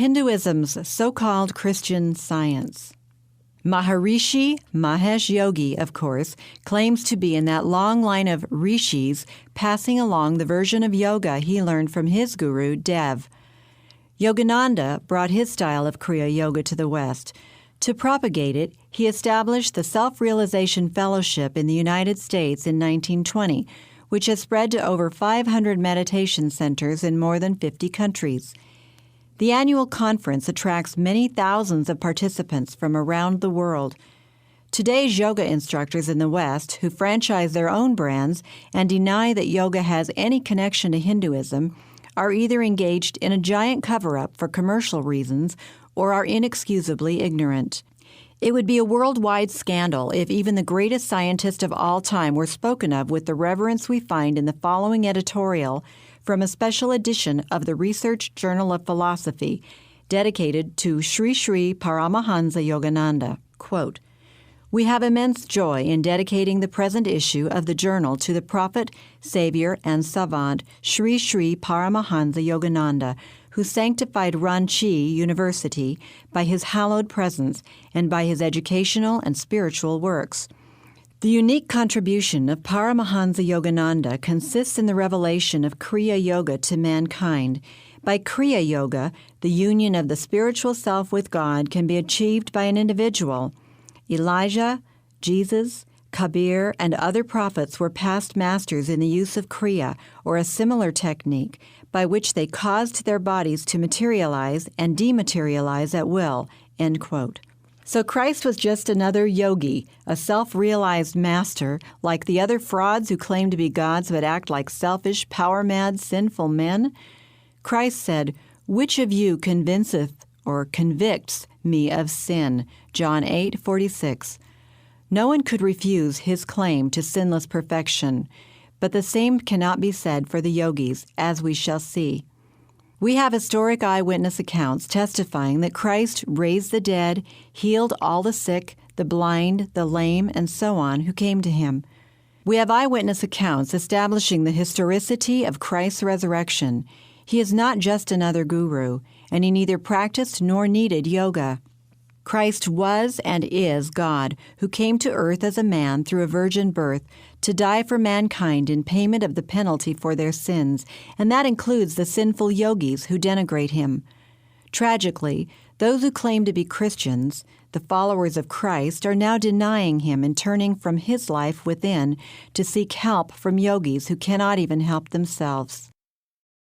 Hinduism's so-called Christian Science. Maharishi Mahesh Yogi, of course, claims to be in that long line of rishis passing along the version of yoga he learned from his guru, Dev. Yogananda brought his style of Kriya Yoga to the West. To propagate it, he established the Self-Realization Fellowship in the United States in 1920, which has spread to over 500 meditation centers in more than 50 countries. The annual conference attracts many thousands of participants from around the world. Today's yoga instructors in the West who franchise their own brands and deny that yoga has any connection to Hinduism are either engaged in a giant cover-up for commercial reasons or are inexcusably ignorant. It would be a worldwide scandal if even the greatest scientist of all time were spoken of with the reverence we find in the following editorial from a special edition of the Research Journal of Philosophy dedicated to Sri Sri Paramahansa Yogananda. Quote, "We have immense joy in dedicating the present issue of the journal to the prophet, savior, and savant Sri Sri Paramahansa Yogananda, who sanctified Ranchi University by his hallowed presence and by his educational and spiritual works. The unique contribution of Paramahansa Yogananda consists in the revelation of Kriya Yoga to mankind. By Kriya Yoga, the union of the spiritual self with God can be achieved by an individual. Elijah, Jesus, Kabir, and other prophets were past masters in the use of Kriya, or a similar technique, by which they caused their bodies to materialize and dematerialize at will." End quote. So Christ was just another yogi, a self-realized master, like the other frauds who claim to be gods but act like selfish, power-mad, sinful men? Christ said, "Which of you convinceth or convicts me of sin?" John 8:46. No one could refuse his claim to sinless perfection, but the same cannot be said for the yogis, as we shall see. We have historic eyewitness accounts testifying that Christ raised the dead, healed all the sick, the blind, the lame, and so on who came to him. We have eyewitness accounts establishing the historicity of Christ's resurrection. He is not just another guru, and he neither practiced nor needed yoga. Christ was and is God, who came to earth as a man through a virgin birth to die for mankind in payment of the penalty for their sins, and that includes the sinful yogis who denigrate him. Tragically, those who claim to be Christians, the followers of Christ, are now denying him and turning from his life within to seek help from yogis who cannot even help themselves.